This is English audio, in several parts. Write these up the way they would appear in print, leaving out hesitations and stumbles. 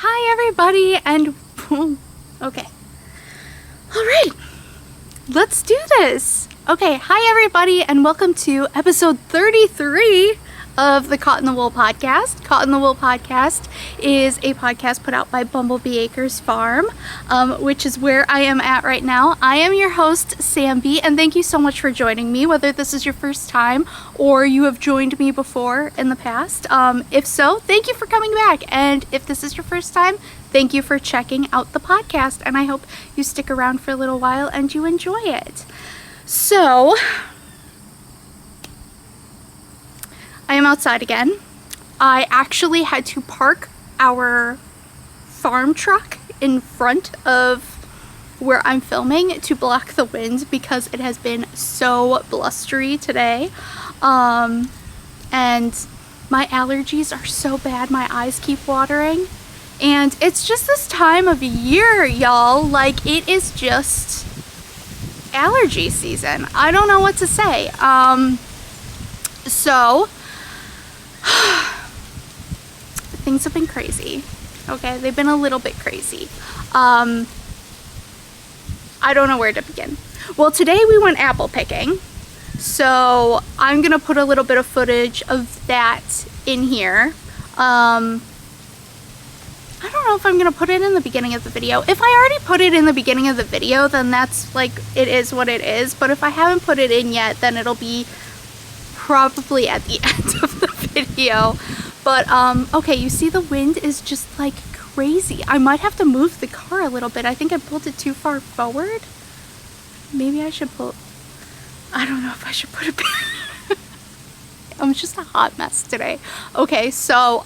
Hi everybody, and okay. All right, let's do this. Okay, hi everybody, and welcome to episode 33 of the Caught in the Wool podcast. Caught in the Wool podcast is a podcast put out by Bumblebee Acres Farm, which is where I am at right now. I am your host, SenBee, and thank you so much for joining me, whether this is your first time or you have joined me before in the past. If so, thank you for coming back, and if this is your first time, thank you for checking out the podcast, and I hope you stick around for a little while and you enjoy it. So, I am outside again. I actually had to park our farm truck in front of where I'm filming to block the wind because it has been so blustery today. And my allergies are so bad, my eyes keep watering. And it's just this time of year, y'all. Like, it is just allergy season. I don't know what to say. So things have been crazy. Okay, they've been a little bit crazy. I don't know where to begin. Well, today we went apple picking, so I'm gonna put a little bit of footage of that in here. I don't know if I'm gonna put it in the beginning of the video. If I already put it in the beginning of the video, then that's like, it is what it is. But if I haven't put it in yet, then it'll be probably at the end of the video. But okay, you see the wind is just like crazy. I might have to move the car a little bit. I think I pulled it too far forward. Maybe I should pull, I don't know if I should put it back. I'm just a hot mess today. Okay, so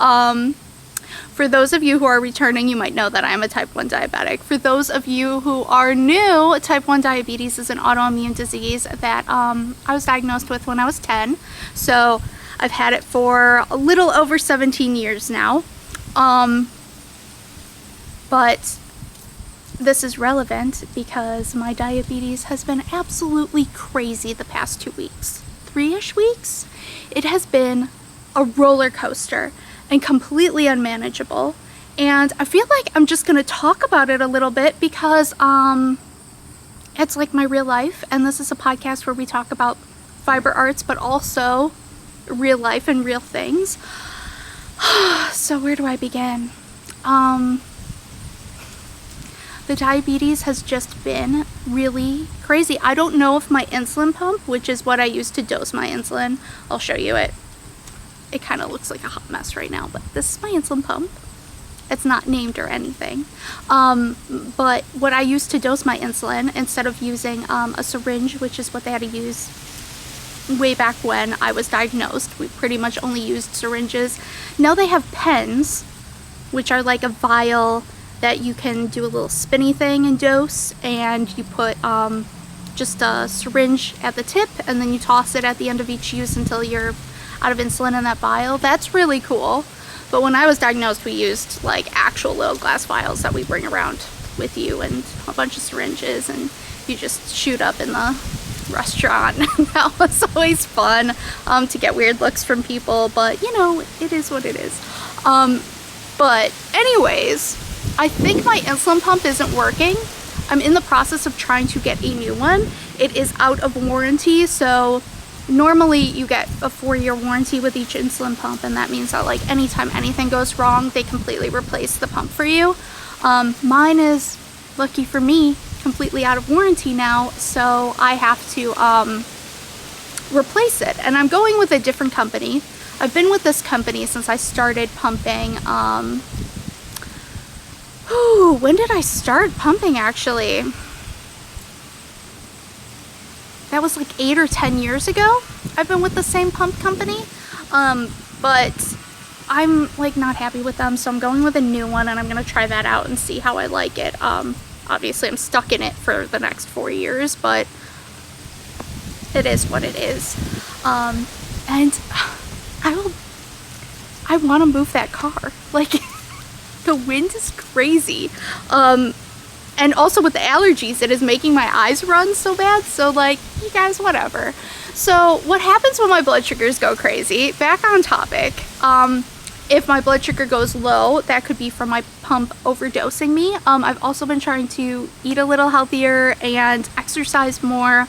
for those of you who are returning, you might know that I am a type 1 diabetic. For those of you who are new, type 1 diabetes is an autoimmune disease that I was diagnosed with when I was 10. So I've had it for a little over 17 years now. But this is relevant because my diabetes has been absolutely crazy the past 2 weeks. 3-ish weeks? It has been a roller coaster and completely unmanageable, and I feel like I'm just gonna talk about it a little bit because it's like my real life, and this is a podcast where we talk about fiber arts but also real life and real things. So where do I begin? The diabetes has just been really crazy. I don't know if my insulin pump, which is what I use to dose my insulin, I'll show you it. It kind of looks like a hot mess right now, but this is my insulin pump. It's not named or anything. But what I use to dose my insulin, instead of using a syringe, which is what they had to use way back when I was diagnosed, we pretty much only used syringes. Now they have pens, which are like a vial that you can do a little spinny thing and dose, and you put just a syringe at the tip, and then you toss it at the end of each use until you're out of insulin in that vial. That's really cool. But when I was diagnosed, we used like actual little glass vials that we bring around with you, and a bunch of syringes, and you just shoot up in the restaurant. That was always fun to get weird looks from people, but you know, it is what it is. But anyways, I think my insulin pump isn't working. I'm in the process of trying to get a new one. It is out of warranty, so normally you get a 4-year warranty with each insulin pump, and that means that like anytime anything goes wrong, they completely replace the pump for you. Mine is, lucky for me, completely out of warranty now, so I have to replace it, and I'm going with a different company. I've been with this company since I started pumping. When did I start pumping actually? That was like 8 or 10 years ago. I've been with the same pump company, but I'm like not happy with them, so I'm going with a new one, and I'm gonna try that out and see how I like it. Obviously I'm stuck in it for the next 4 years, but it is what it is. And I want to move that car. Like, the wind is crazy. And also with the allergies, it is making my eyes run so bad. So like, you guys, whatever. So what happens when my blood sugars go crazy? Back on topic. if my blood sugar goes low, that could be from my pump overdosing me. I've also been trying to eat a little healthier and exercise more.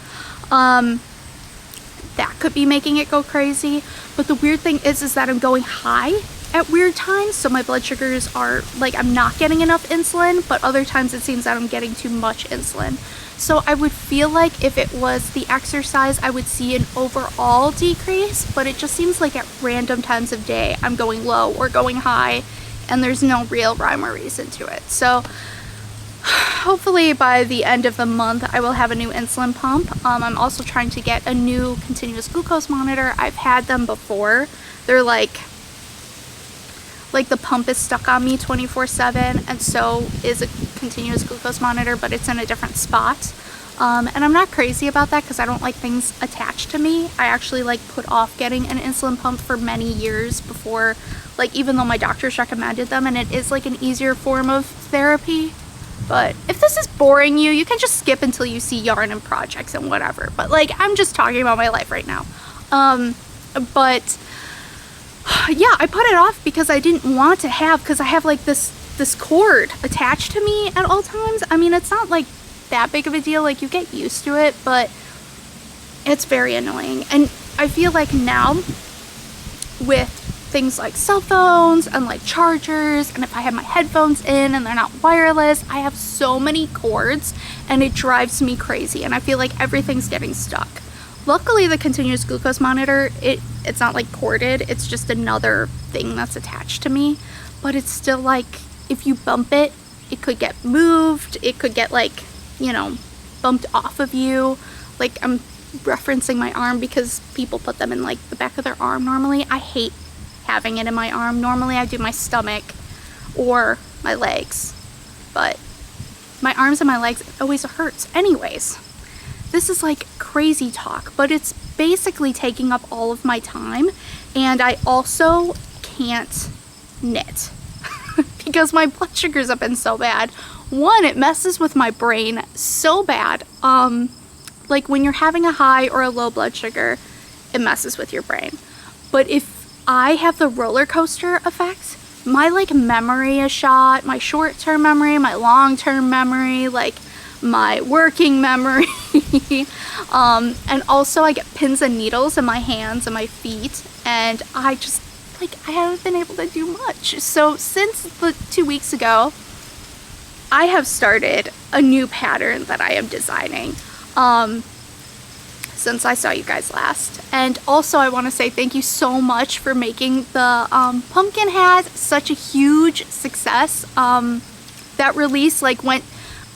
That could be making it go crazy. But the weird thing is that I'm going high at weird times. So my blood sugars are like, I'm not getting enough insulin, but other times it seems that I'm getting too much insulin. So I would feel like if it was the exercise, I would see an overall decrease, but it just seems like at random times of day, I'm going low or going high, and there's no real rhyme or reason to it. So hopefully by the end of the month, I will have a new insulin pump. I'm also trying to get a new continuous glucose monitor. I've had them before. They're like the pump is stuck on me 24/7, and so is a continuous glucose monitor, but it's in a different spot. And I'm not crazy about that because I don't like things attached to me. I actually like put off getting an insulin pump for many years before, like, even though my doctors recommended them, and it is like an easier form of therapy. But if this is boring you, you can just skip until you see yarn and projects and whatever. But like, I'm just talking about my life right now. But yeah, I put it off because I didn't want to have, because I have like this cord attached to me at all times. I mean, it's not like that big of a deal, like you get used to it, but it's very annoying. And I feel like now with things like cell phones and like chargers, and if I have my headphones in and they're not wireless, I have so many cords and it drives me crazy, and I feel like everything's getting stuck. Luckily, the continuous glucose monitor, it's not like corded, it's just another thing that's attached to me, but it's still like, if you bump it, it could get moved, it could get like, you know, bumped off of you. Like, I'm referencing my arm because people put them in like the back of their arm normally. I hate having it in my arm. Normally I do my stomach or my legs, but my arms and my legs, it always hurts anyways. This is like crazy talk, but it's basically taking up all of my time, and I also can't knit because my blood sugars have been so bad. One, it messes with my brain so bad. Like when you're having a high or a low blood sugar, it messes with your brain. But if I have the roller coaster effect, my like memory is shot, my short-term memory, my long-term memory, like my working memory. And also I get pins and needles in my hands and my feet, and I just like, I haven't been able to do much. So since the 2 weeks ago, I have started a new pattern that I am designing since I saw you guys last. And also I want to say thank you so much for making the pumpkin hat such a huge success. That release like went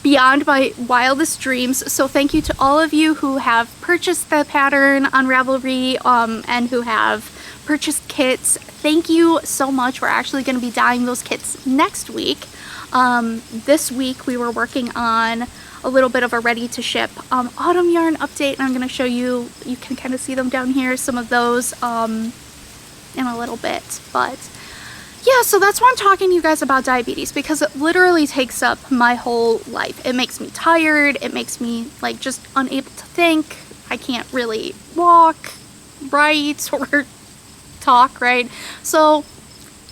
beyond my wildest dreams, so thank you to all of you who have purchased the pattern on Ravelry and who have purchased kits. Thank you so much. We're actually going to be dyeing those kits next week. This week we were working on a little bit of a ready to ship autumn yarn update, and I'm going to show you, you can kind of see them down here, some of those in a little bit. But yeah, so that's why I'm talking to you guys about diabetes, because it literally takes up my whole life. It makes me tired, it makes me like just unable to think. I can't really walk, write, or talk, right? So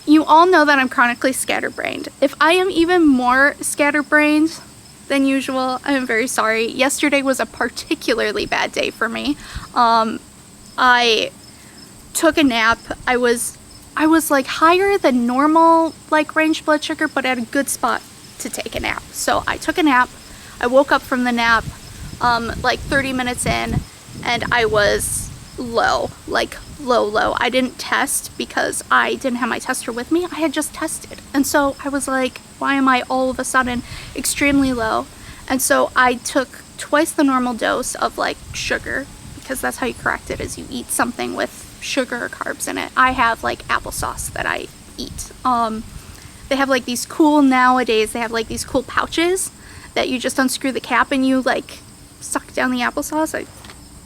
you all know that I'm chronically scatterbrained. If I am even more scatterbrained than usual, I am very sorry. Yesterday was a particularly bad day for me. I took a nap. I was like higher than normal, like range blood sugar, but at a good spot to take a nap. So I took a nap. I woke up from the nap like 30 minutes in, and I was low, like low. I didn't test because I didn't have my tester with me. I had just tested. And so I was like, why am I all of a sudden extremely low? And so I took twice the normal dose of like sugar, because that's how you correct it, is you eat something with sugar or carbs in it. I have like applesauce that I eat. They have like these cool, nowadays they have like these cool pouches that you just unscrew the cap and you like suck down the applesauce.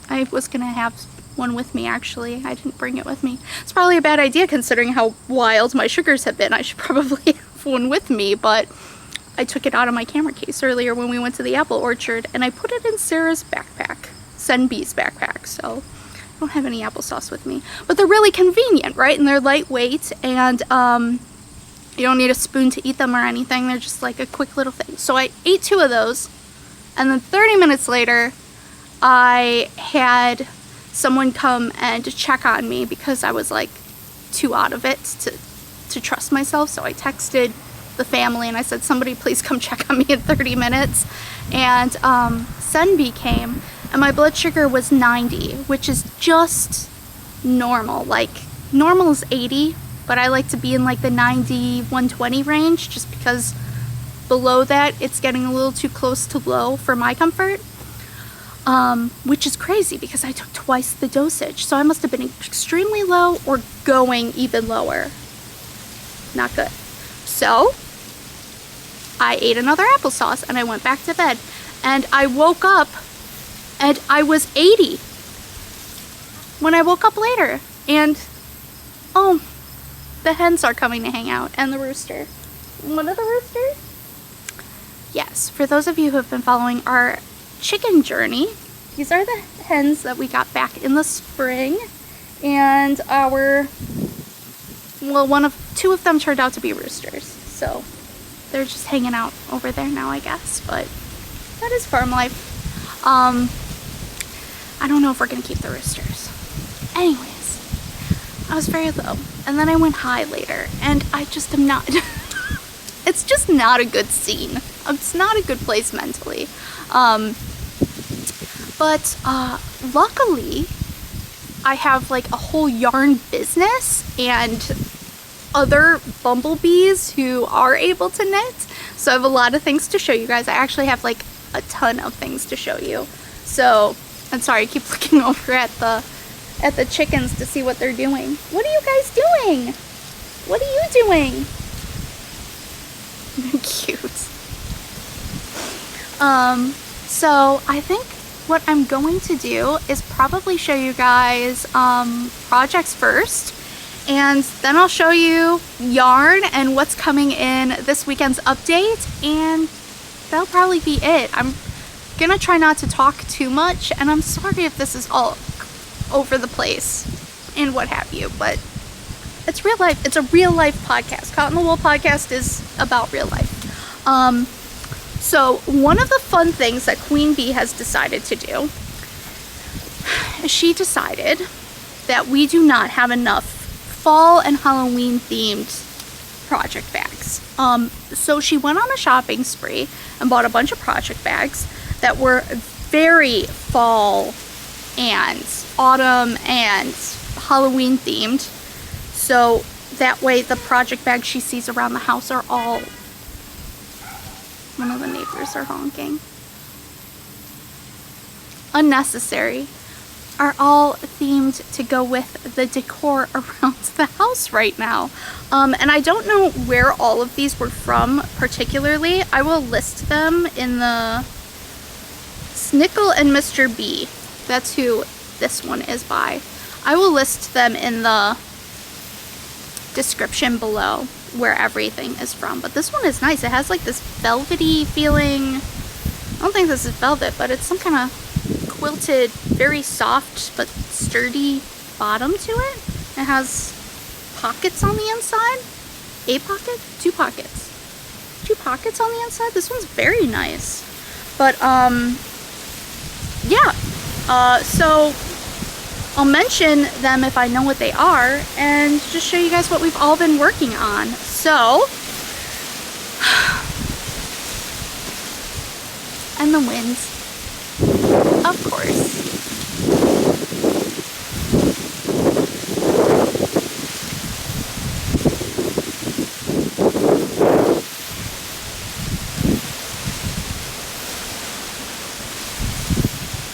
I was gonna have one with me, actually. I didn't bring it with me. It's probably a bad idea considering how wild my sugars have been. I should probably have one with me, but I took it out of my camera case earlier when we went to the apple orchard, and I put it in Sarah's backpack, SenBee's backpack. So don't have any applesauce with me, but they're really convenient, right? And they're lightweight, and you don't need a spoon to eat them or anything. They're just like a quick little thing. So I ate 2 of those, and then 30 minutes later, I had someone come and check on me because I was like too out of it to trust myself. So I texted the family and I said, somebody please come check on me in 30 minutes. And SenBee came, and my blood sugar was 90, which is just normal. Like, normal is 80, but I like to be in like the 90, 120 range, just because below that it's getting a little too close to low for my comfort. Which is crazy because I took twice the dosage, so I must have been extremely low or going even lower. Not good. So I ate another applesauce and I went back to bed, and I woke up and I was 80 when I woke up later. And oh, the hens are coming to hang out, and the rooster. One of the roosters? Yes, for those of you who have been following our chicken journey, these are the hens that we got back in the spring, and our, well, 2 of them turned out to be roosters, so they're just hanging out over there now, I guess. But that is farm life. I don't know if we're gonna keep the roosters. Anyways, I was very low, and then I went high later, and I just am not it's just not a good scene. It's not a good place mentally. But luckily, I have like a whole yarn business and other bumblebees who are able to knit. So I have a lot of things to show you guys. I actually have like a ton of things to show you. So I'm sorry, I keep looking over at the chickens to see what they're doing. What are you guys doing? What are you doing? Cute. So I think what I'm going to do is probably show you guys projects first, and then I'll show you yarn and what's coming in this weekend's update, and that'll probably be it. I'm gonna try not to talk too much, and I'm sorry if this is all over the place and what have you, but it's real life. It's a real life podcast. Cotton the Wool podcast is about real life. So one of the fun things that QueenBee has decided to do is she decided that we do not have enough fall and Halloween themed project bags. So she went on a shopping spree and bought a bunch of project bags that were very fall and autumn and Halloween themed. So that way the project bags she sees around the house are all... One of the neighbors are honking. Unnecessary. Are all themed to go with the decor around the house right now. And I don't know where all of these were from particularly. I will list them in the Snickle and Mr. B. That's who this one is by. I will list them in the description below where everything is from. But this one is nice. It has like this velvety feeling. I don't think this is velvet, but it's some kind of quilted, very soft but sturdy bottom to it. It has pockets on the inside. A pocket? 2 pockets. 2 pockets on the inside. This one's very nice. But yeah. So I'll mention them if I know what they are and just show you guys what we've all been working on. So, and the winds, of course.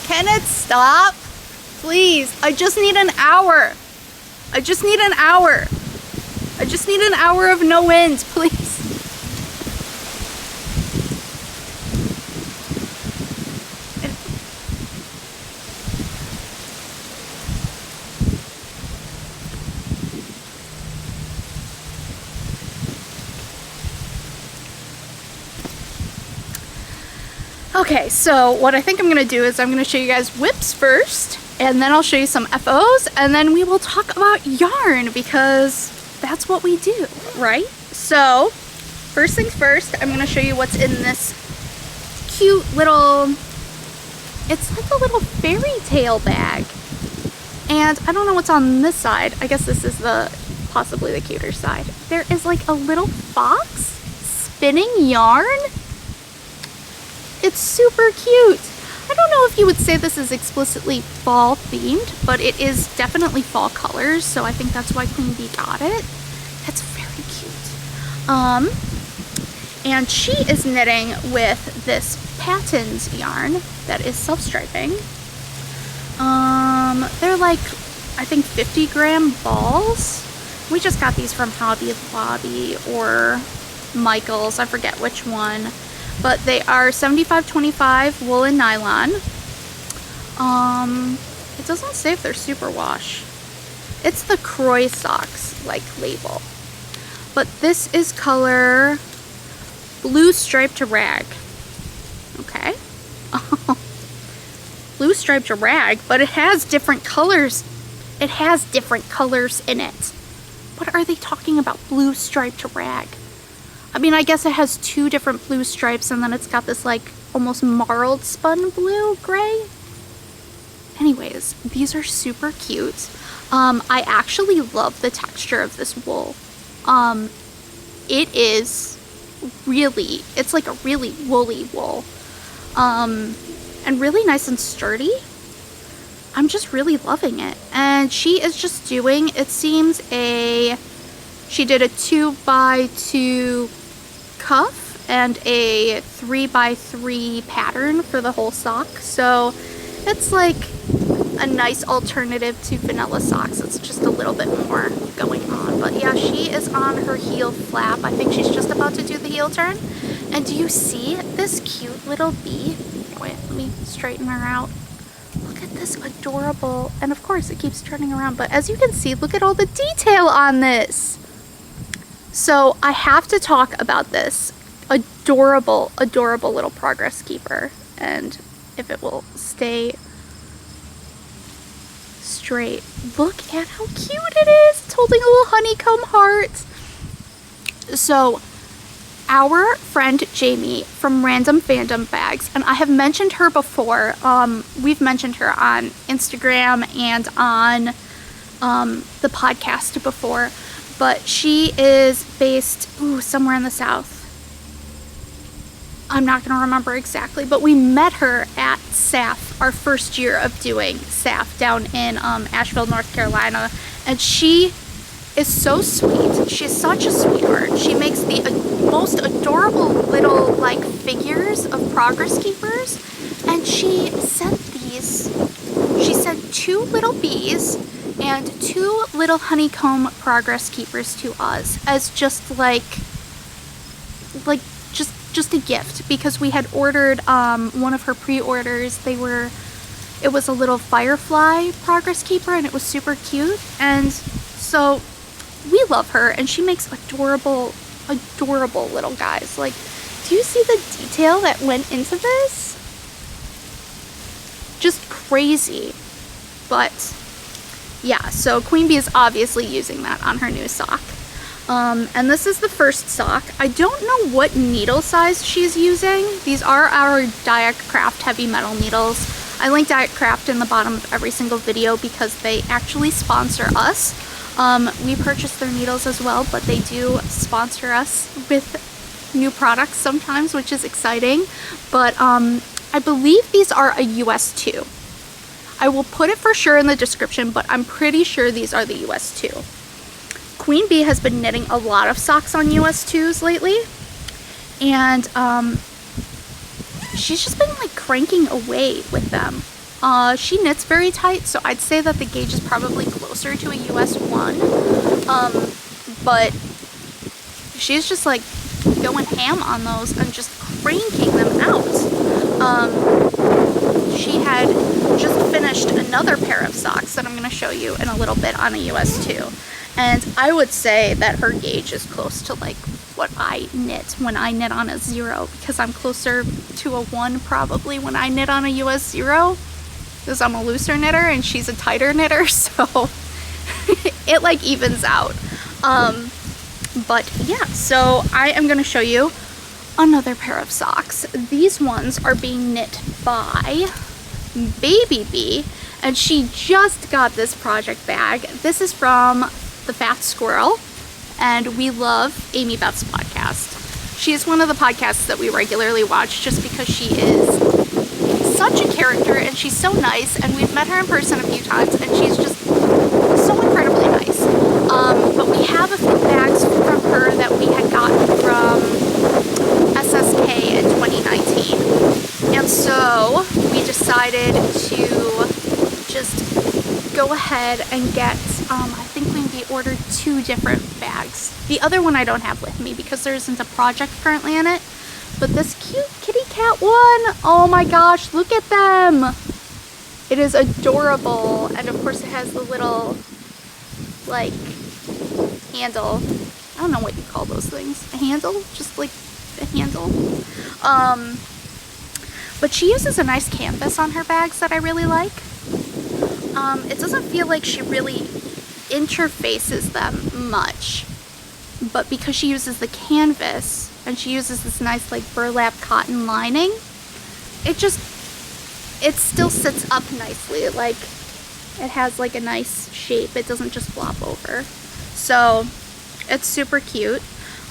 Can it stop? Please, I just need an hour. I just need an hour. I just need an hour of no winds, please. Okay, so what I think I'm gonna do is I'm gonna show you guys whips first. and then I'll show you some FOs, and then we will talk about yarn because that's what we do, right? So first things first, I'm going to show you what's in this cute little, it's like a little fairy tale bag. And I don't know what's on this side. I guess this is possibly the cuter side. There is like a little fox spinning yarn. It's super cute. I don't know if you would say this is explicitly fall themed, but it is definitely fall colors, so I think that's why QueenBee got it. That's very cute. And she is knitting with this Patons yarn that is self-striping. They're like, I think 50-gram balls. We just got these from Hobby Lobby or Michael's, I forget which one. But they are 75/25 wool and nylon. It doesn't say if they're superwash. It's the Crochet socks like label. But this is color blue striped rag. Okay. Blue striped rag, but it has different colors. It has different colors in it. What are they talking about? Blue striped rag. I mean, I guess it has two different blue stripes, and then it's got this like almost marled spun blue gray. Anyways, these are super cute. I actually love the texture of this wool. It is really, it's like a really woolly wool. And really nice and sturdy. I'm just really loving it. And she is just doing, it seems she did a 2x2 cuff and a 3x3 pattern for the whole sock. So it's like a nice alternative to vanilla socks. It's just a little bit more going on. But yeah, she is on her heel flap. I think she's just about to do the heel turn. And do you see this cute little bee? Wait, let me straighten her out. Look at this adorable, and of course it keeps turning around, but as you can see, look at all the detail on this. So I have to talk about this adorable, adorable little progress keeper, and if it will stay straight. Look at how cute it is. It's holding a little honeycomb heart. So our friend Jamie from Random Fandom Bags, and I have mentioned her before. We've mentioned her on Instagram and on the podcast before, but she is based somewhere in the South. I'm not going to remember exactly, but we met her at SAF, our first year of doing SAF down in Asheville, North Carolina, and she is so sweet. She's such a sweetheart. She makes the most adorable little like figures of progress keepers, and she sent these. She sent 2 little bees and 2 little honeycomb progress keepers to us as just just a gift, because we had ordered one of her pre-orders. It was a little firefly progress keeper, and it was super cute, and so we love her, and she makes adorable, adorable little guys. Like, do you see the detail that went into this? Just crazy. But yeah, so QueenBee is obviously using that on her new sock. And this is the first sock. I don't know what needle size she's using. These are our Diet Craft heavy metal needles. I link Diet Craft in the bottom of every single video because they actually sponsor us. We purchase their needles as well, but they do sponsor us with new products sometimes, which is exciting. But I believe these are a US 2. I will put it for sure in the description, but I'm pretty sure these are the US 2. QueenBee has been knitting a lot of socks on US 2s lately, and she's just been like cranking away with them. She knits very tight, so I'd say that the gauge is probably closer to a US 1, but she's just like going ham on those and just cranking them out. She had just finished another pair of socks that I'm going to show you in a little bit on a US 2, and I would say that her gauge is close to like what I knit when I knit on a 0, because I'm closer to a 1 probably when I knit on a US 0. because I'm a looser knitter and she's a tighter knitter, so it like evens out. But yeah, so I am going to show you another pair of socks. These ones are being knit by BabyBee, and she just got this project bag. This is from the Fat Squirrel, and we love Amy Beth's podcast. She is one of the podcasts that we regularly watch just because she is such a character and she's so nice, and we've met her in person a few times and she's just so incredibly nice. But we have a few bags from her that we had gotten from SSK in 2019. And so we decided to just go ahead and get, I think QueenBee ordered 2 different bags. The other one I don't have with me because there isn't a project currently in it. But this cute kitty cat one, oh my gosh, look at them. It is adorable. And of course it has the little, like, handle. I don't know what you call those things. A handle? Just like a handle. But she uses a nice canvas on her bags that I really like. It doesn't feel like she really interfaces them much. But because she uses the canvas and she uses this nice like burlap cotton lining, it still sits up nicely. Like, it has like a nice shape. It doesn't just flop over. So it's super cute.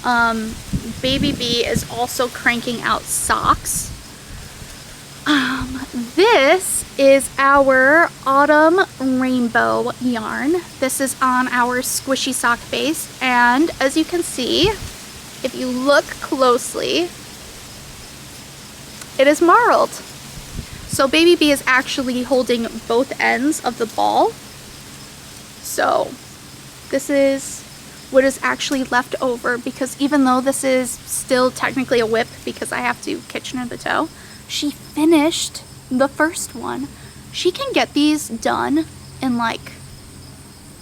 BabyBee is also cranking out socks. This is our autumn rainbow yarn. This is on our squishy sock base, and as you can see, if you look closely, it is marled. So BabyBee is actually holding both ends of the ball. So this is what is actually left over, because even though this is still technically a whip because I have to Kitchener the toe, she finished the first one. She can get these done in like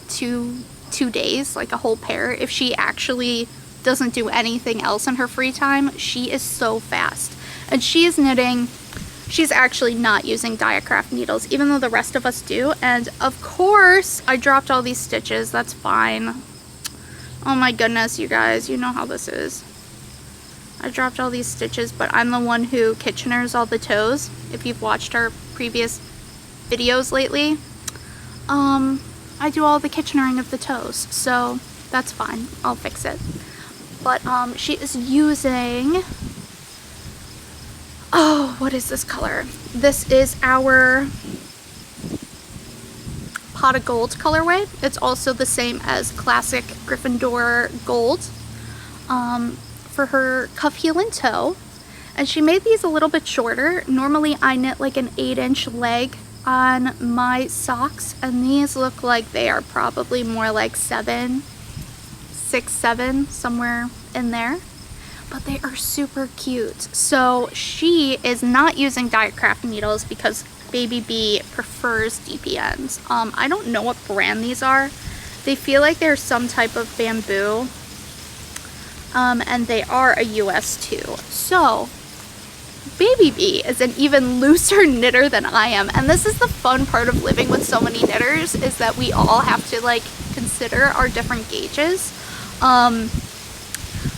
two days, like a whole pair. If she actually doesn't do anything else in her free time, she is so fast. And she is knitting, she's actually not using Diacraft needles, even though the rest of us do. And of course, I dropped all these stitches. That's fine. Oh my goodness, you guys, you know how this is. I dropped all these stitches, but I'm the one who Kitcheners all the toes. If you've watched our previous videos lately, I do all the Kitchenering of the toes, so that's fine. I'll fix it. But she is using, oh, what is this color? This is our Pot of Gold colorway. It's also the same as classic Gryffindor gold. For her cuff, heel, and toe. And she made these a little bit shorter. Normally I knit like an 8-inch leg on my socks, and these look like they are probably more like 6, 7, somewhere in there. But they are super cute. So she is not using Diacraft needles because BabyBee prefers DPNs. I don't know what brand these are. They feel like they're some type of bamboo. And they are a US too. So BabyBee is an even looser knitter than I am, and this is the fun part of living with so many knitters, is that we all have to like consider our different gauges. I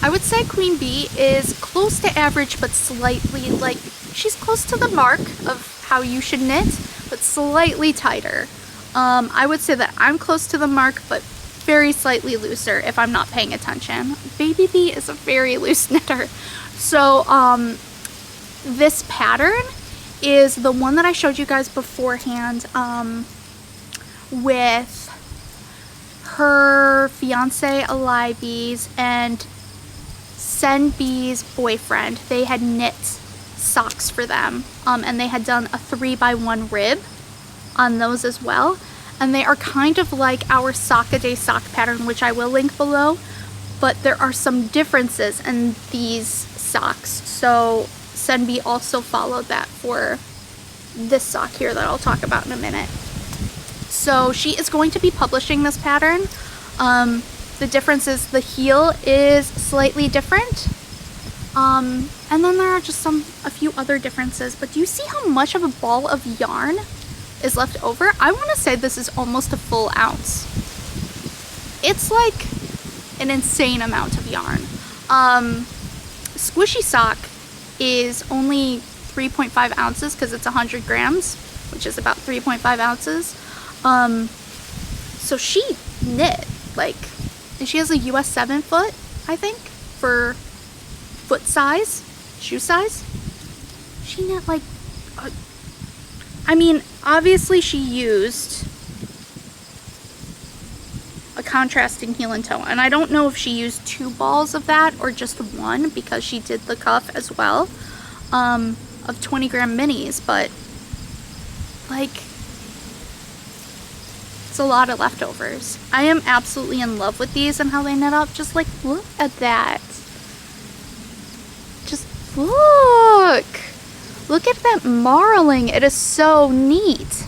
would say QueenBee is close to average, but slightly, like, she's close to the mark of how you should knit, but slightly tighter. I would say that I'm close to the mark, but very slightly looser if I'm not paying attention. BabyBee is a very loose knitter. So this pattern is the one that I showed you guys beforehand with her fiance Alibee's and SenBee's boyfriend. They had knit socks for them, and they had done a 3x1 rib on those as well. And they are kind of like our Sock-a-day sock pattern, which I will link below, but there are some differences in these socks. So SenBee also followed that for this sock here that I'll talk about in a minute. So she is going to be publishing this pattern. The difference is the heel is slightly different. And then there are just a few other differences. But do you see how much of a ball of yarn is left over. I want to say this is almost a full ounce. It's like an insane amount of yarn. Squishy sock is only 3.5 ounces because it's 100 grams, which is about 3.5 ounces. So she knit, like, and she has a US 7 foot, I think, for foot size, shoe size. She knit like, I mean, obviously she used a contrasting heel and toe, and I don't know if she used 2 balls of that or just 1, because she did the cuff as well, of 20 gram minis, but like, it's a lot of leftovers. I am absolutely in love with these and how they knit up. Just like, look at that. Just look at that marling. It is so neat.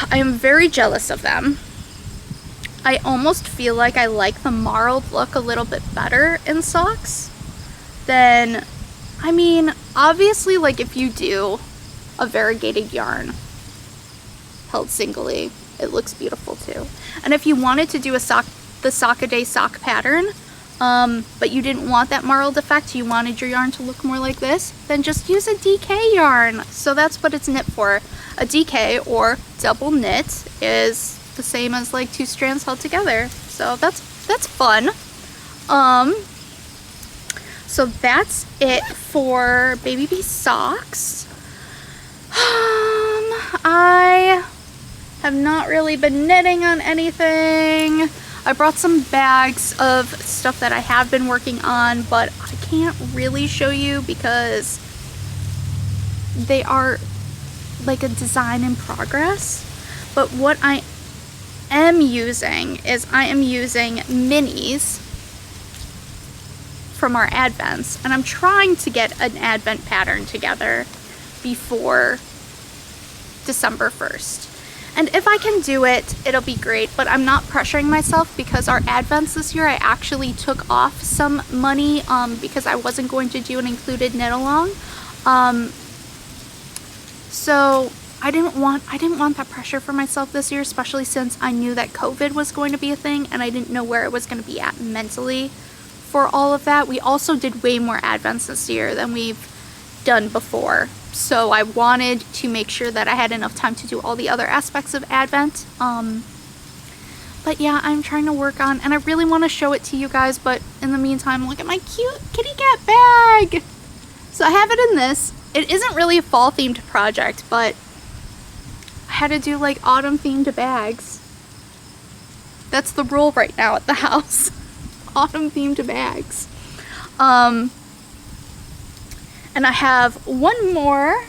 I am very jealous of them. I almost feel like I like the marled look a little bit better in socks than, I mean, obviously, like, if you do a variegated yarn held singly, it looks beautiful too. And if you wanted to do the sock-a-day sock pattern, but you didn't want that marled effect, you wanted your yarn to look more like this, then just use a DK yarn. So that's what it's knit for. A DK, or double knit, is the same as like 2 strands held together. So that's fun. So that's it for BabyBee socks. I have not really been knitting on anything. I brought some bags of stuff that I have been working on, but I can't really show you because they are like a design in progress. But what I am using is I am using minis from our advents, and I'm trying to get an advent pattern together before December 1st. And if I can do it, it'll be great, but I'm not pressuring myself because our advents this year, I actually took off some money because I wasn't going to do an included knit along. So I didn't want that pressure for myself this year, especially since I knew that COVID was going to be a thing and I didn't know where it was going to be at mentally for all of that. We also did way more advents this year than we've done before. So I wanted to make sure that I had enough time to do all the other aspects of Advent. But yeah, I'm trying to work on, and I really want to show it to you guys, but in the meantime, look at my cute kitty cat bag. So I have it in this. It isn't really a fall themed project, but I had to do like autumn themed bags. That's the rule right now at the house. Autumn themed bags. And I have one more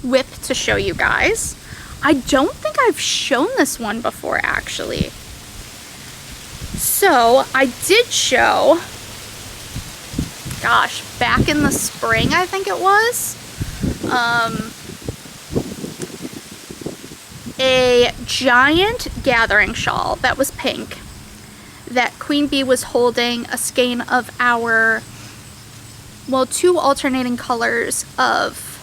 whip to show you guys. I don't think I've shown this one before, actually. So I did show, gosh, back in the spring, I think it was, a giant gathering shawl that was pink that QueenBee was holding a skein of our, well, 2 alternating colors of,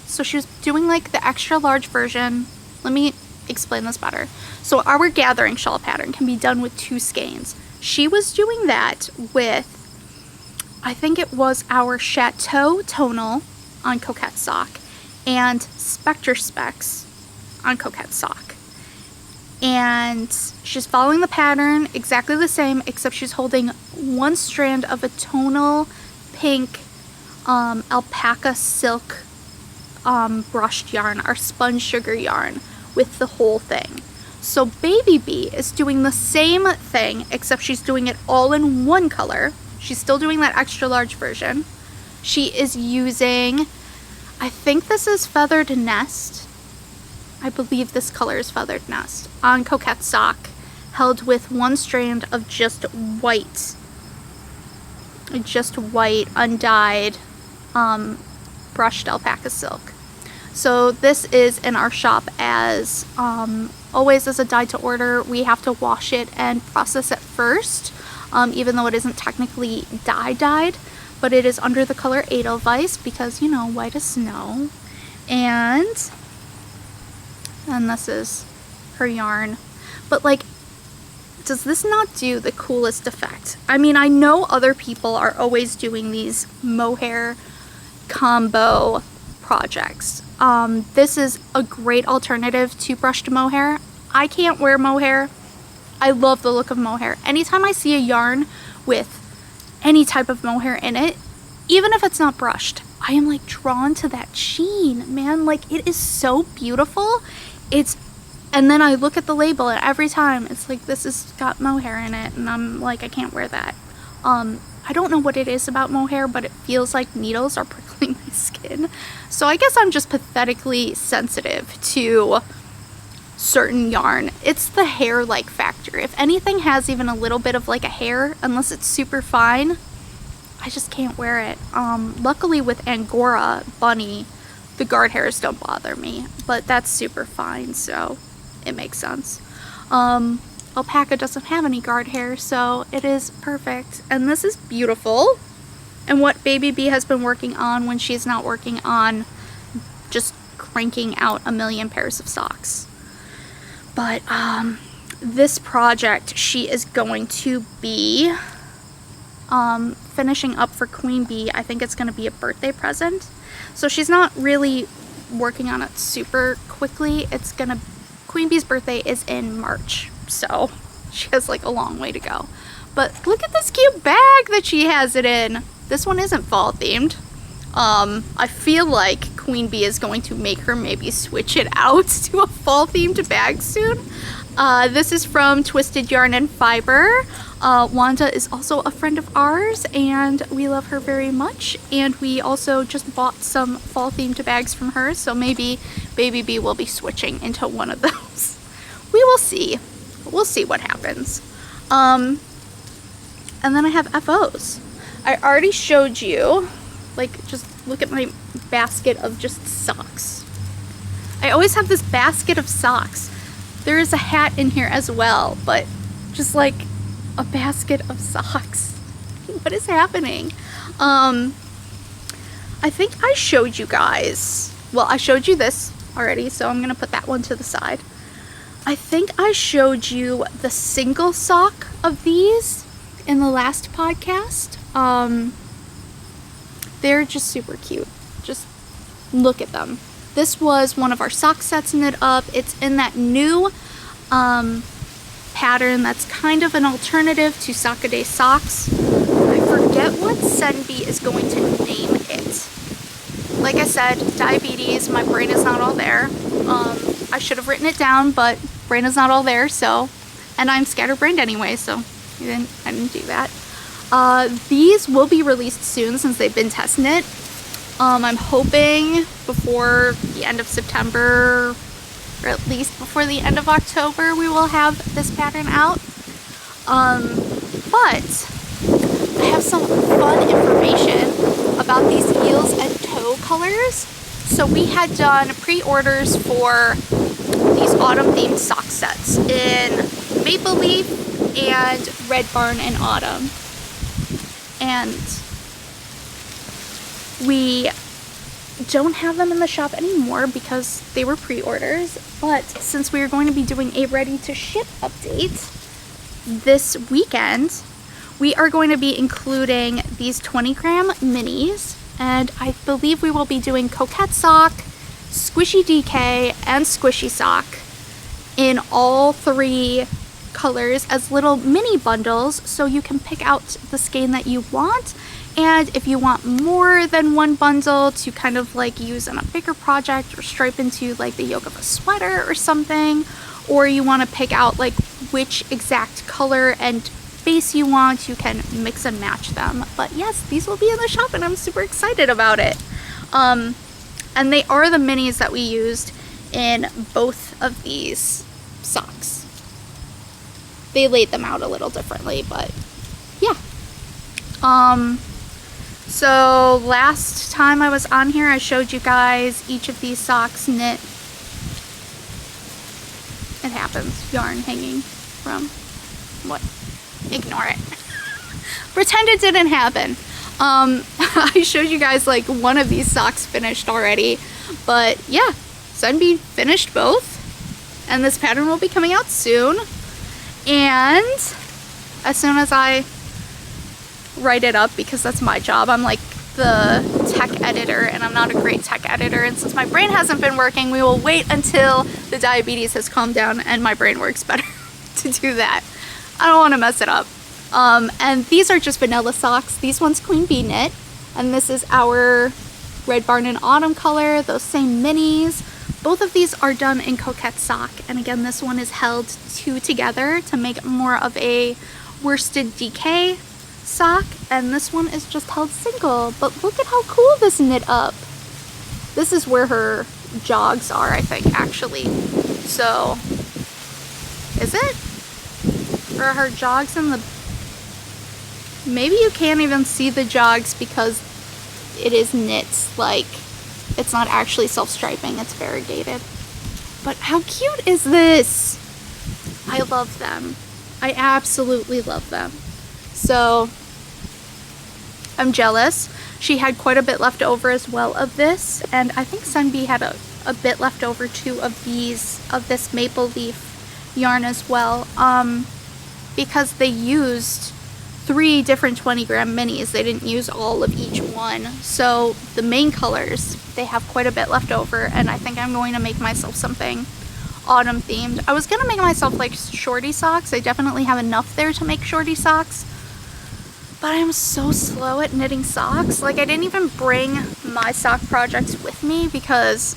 so she was doing like the extra large version. Let me explain this better. So our gathering shawl pattern can be done with 2 skeins. She was doing that with, I think it was our Chateau Tonal on Coquette Sock and Spectre Specs on Coquette Sock. And she's following the pattern exactly the same, except she's holding 1 strand of a tonal pink alpaca silk brushed yarn, our sponge sugar yarn, with the whole thing. So BabyBee is doing the same thing, except she's doing it all in 1 color. She's still doing that extra large version. She is using, I think this is Feathered Nest. I believe this color is Feathered Nest on Coquette Sock, held with 1 strand of just white undyed brushed alpaca silk. So this is in our shop as always as a dye to order. We have to wash it and process it first, even though it isn't technically dyed, but it is under the color Edelweiss because, you know, white as snow. And And this is her yarn. But like, does this not do the coolest effect? I mean, I know other people are always doing these mohair combo projects. This is a great alternative to brushed mohair. I can't wear mohair. I love the look of mohair. Anytime I see a yarn with any type of mohair in it, even if it's not brushed, I am like drawn to that sheen, man. Like, it is so beautiful. And then I look at the label, and every time it's like, this has got mohair in it, and I'm like, I can't wear that. I don't know what it is about mohair, but it feels like needles are prickling my skin. So I guess I'm just pathetically sensitive to certain yarn. It's the hair-like factor. If anything has even a little bit of like a hair, unless it's super fine, I just can't wear it. Luckily with Angora bunny, the guard hairs don't bother me, but that's super fine, so it makes sense. Alpaca doesn't have any guard hair, so it is perfect. And this is beautiful. And what BabyBee has been working on when she's not working on just cranking out a million pairs of socks. But this project she is going to be finishing up for QueenBee. I think it's going to be a birthday present. So she's not really working on it super quickly. QueenBee's birthday is in March, so she has like a long way to go. But look at this cute bag that she has it in. This one isn't fall themed. I feel like QueenBee is going to make her maybe switch it out to a fall themed bag soon. This is from Twisted Yarn and Fiber. Wanda is also a friend of ours, and we love her very much. And we also just bought some fall themed bags from her, so maybe BabyBee will be switching into one of those. We will see. We'll see what happens. And then I have FOs. I already showed you, like, just look at my basket of just socks. I always have this basket of socks. There is a hat in here as well, but just like a basket of socks. What is happening? I think I showed you guys, well, I showed you this already, so I'm gonna put that one to the side. I think I showed you the single sock of these in the last podcast. They're just super cute. Just look at them. This was one of our sock sets knit up. It's in that new pattern that's kind of an alternative to Sock-A-Day socks. I forget what SenBee is going to name it. Like I said, diabetes, my brain is not all there. I should have written it down, but brain is not all there, so, and I'm scatterbrained anyway, so I didn't do that. These will be released soon since they've been test knit. I'm hoping before the end of September, or at least before the end of October, we will have this pattern out. But I have some fun information about these heels and toe colors. So we had done pre-orders for these autumn themed sock sets in Maple Leaf and Red Barn in autumn. And we don't have them in the shop anymore because they were pre-orders, but since we are going to be doing a ready to ship update this weekend, we are going to be including these 20-gram minis, and I believe we will be doing Coquette Sock, Squishy DK, and Squishy Sock in all three colors as little mini bundles, so you can pick out the skein that you want. And if you want more than one bundle to kind of like use in a bigger project or stripe into like the yoke of a sweater or something, or you want to pick out like which exact color and base you want, you can mix and match them. But yes, these will be in the shop and I'm super excited about it. And they are the minis that we used in both of these socks. They laid them out a little differently, but yeah. So last time I was on here, I showed you guys each of these socks knit. It happens. Yarn hanging from what? Ignore it. Pretend it didn't happen. I showed you guys like one of these socks finished already, but yeah, SenBee finished both. and this pattern will be coming out soon. And as soon as I write it up, because that's my job, I'm like the tech editor, and I'm not a great tech editor, and since my brain hasn't been working, we will wait until the diabetes has calmed down and my brain works better to do that. I don't want to mess it up. And these are just vanilla socks. These one's QueenBee knit, and this is our Red Barn and Autumn color, those same minis. Both of these are done in coquette sock, and again, this one is held two together to make it more of a worsted DK sock, and this one is just held single. But look at how cool this knit up. This is where her jogs are, I think, actually. So, is it? Or are her jogs in the... Maybe you can't even see the jogs because it is knit, like, it's not actually self-striping, it's variegated. But how cute is this? I love them. I absolutely love them. So, I'm jealous. She had quite a bit left over as well of this, and I think SenBee had a bit left over too of this maple leaf yarn as well, because they used 3 different 20-gram minis. They didn't use all of each one. So the main colors, they have quite a bit left over, and I think I'm going to make myself something autumn themed. I was gonna make myself like shorty socks. I definitely have enough there to make shorty socks, but I'm so slow at knitting socks. Like, I didn't even bring my sock projects with me because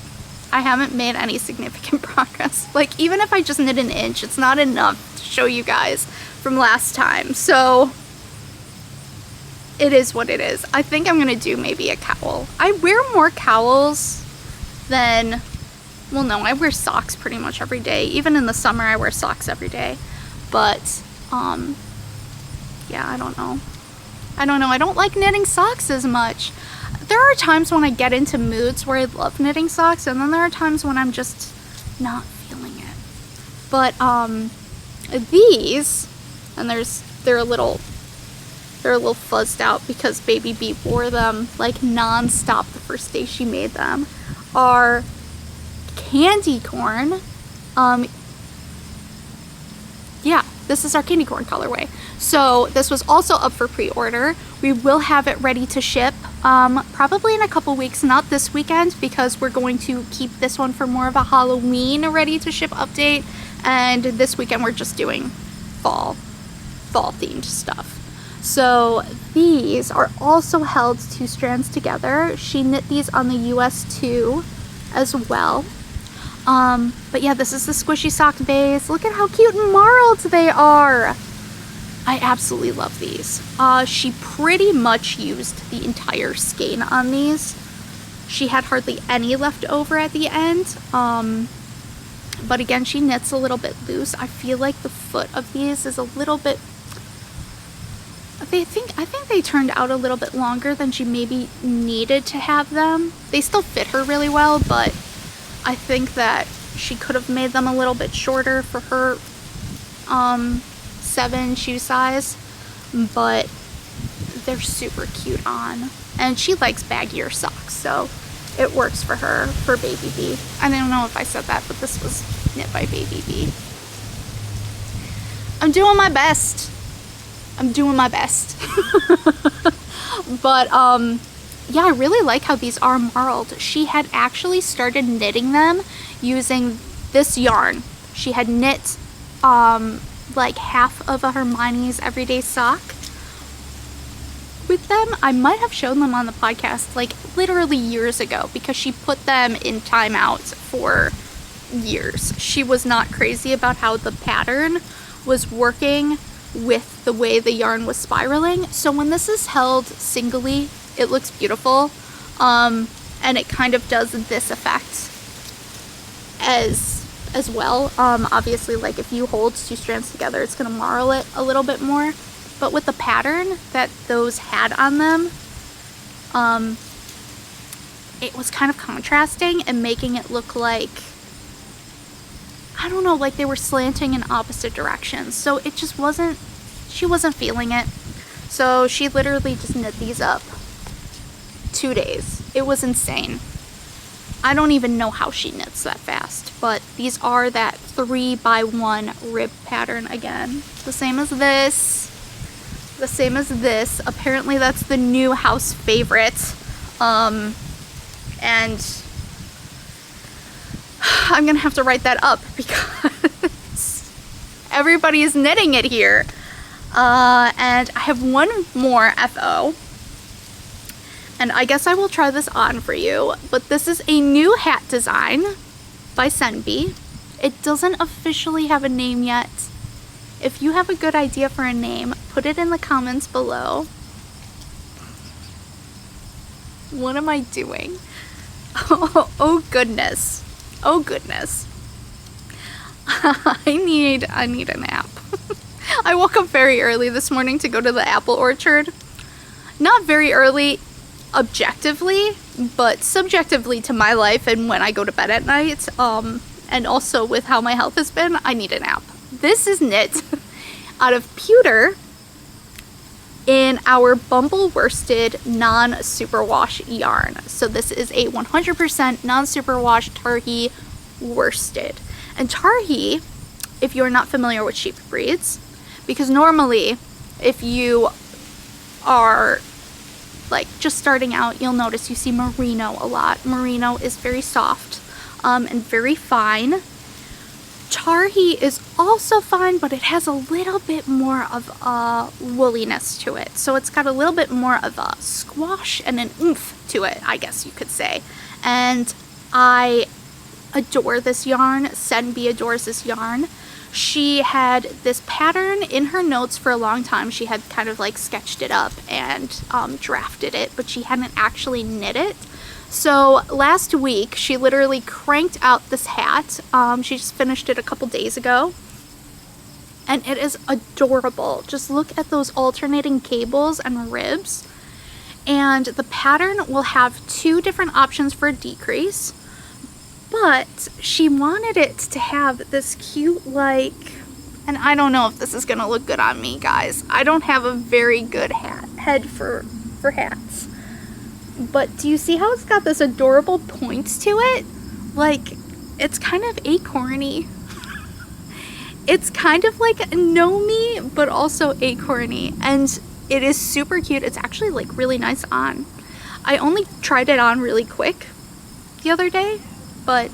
I haven't made any significant progress. Like, even if I just knit an inch, it's not enough to show you guys from last time. So it is what it is. I think I'm gonna do maybe a cowl. I wear more cowls than, well, no, I wear socks pretty much every day. Even in the summer, I wear socks every day. But, yeah, I don't know. I don't like knitting socks as much. There are times when I get into moods where I love knitting socks, and then there are times when I'm just not feeling it. But, these, and they're a little fuzzed out because BabyBee wore them like non-stop the first day she made them, are candy corn. Yeah, this is our candy corn colorway. So this was also up for pre-order. We will have it ready to ship probably in a couple weeks, not this weekend, because we're going to keep this one for more of a Halloween ready to ship update, and this weekend we're just doing fall themed stuff. So these are also held 2 strands together. She knit these on the US 2 as well. But yeah, this is the squishy sock base. Look at how cute and marled they are. I absolutely love these. She pretty much used the entire skein on these. She had hardly any left over at the end. But again, she knits a little bit loose. I feel like the foot of these is a little bit, I think they turned out a little bit longer than she maybe needed to have them. They still fit her really well, but I think that she could have made them a little bit shorter for her 7 shoe size, but they're super cute on. And she likes baggier socks, so it works for her, for BabyBee. I don't know if I said that, but this was knit by BabyBee. I'm doing my best. But yeah, I really like how these are marled. She had actually started knitting them using this yarn. She had knit like half of a Hermione's everyday sock with them. I might have shown them on the podcast like literally years ago, because she put them in timeout for years. She was not crazy about how the pattern was working with the way the yarn was spiraling. So when this is held singly, it looks beautiful, and it kind of does this effect as well. Obviously, like if you hold 2 strands together, it's gonna marl it a little bit more, but with the pattern that those had on them, it was kind of contrasting and making it look like, I don't know, like they were slanting in opposite directions. So it just wasn't, she wasn't feeling it. So she literally just knit these up 2 days. It was insane. I don't even know how she knits that fast, but these are that 3x1 rib pattern again. The same as this. The same as this. Apparently that's the new house favorite. And I'm gonna have to write that up because everybody is knitting it here. And I have one more FO. And I guess I will try this on for you. But this is a new hat design by SenBee. It doesn't officially have a name yet. If you have a good idea for a name, put it in the comments below. What am I doing? Oh goodness. Oh goodness. I need a nap. I woke up very early this morning to go to the apple orchard. Not very early objectively, but subjectively to my life and when I go to bed at night. And also with how my health has been, I need a nap. This is knit out of pewter in our Bumble worsted non-superwash yarn. So this is a 100% non-superwash Tarhi worsted. And Tarhi, if you're not familiar with sheep breeds, because normally if you are like just starting out, you'll notice you see merino a lot. Merino is very soft and very fine. Tarhi is also fine, but it has a little bit more of a wooliness to it. So it's got a little bit more of a squash and an oomph to it, I guess you could say. And I adore this yarn. SenBee adores this yarn. She had this pattern in her notes for a long time. She had kind of like sketched it up and drafted it, but she hadn't actually knit it. So last week she literally cranked out this hat. She just finished it a couple days ago and it is adorable. Just look at those alternating cables and ribs, and the pattern will have two different options for a decrease. But she wanted it to have this cute, like, and I don't know if this is going to look good on me, guys. I don't have a very good head for hats. But do you see how it's got this adorable points to it? Like, it's kind of acorny. It's kind of like gnomey, but also acorny. And it is super cute. It's actually, like, really nice on. I only tried it on really quick the other day, but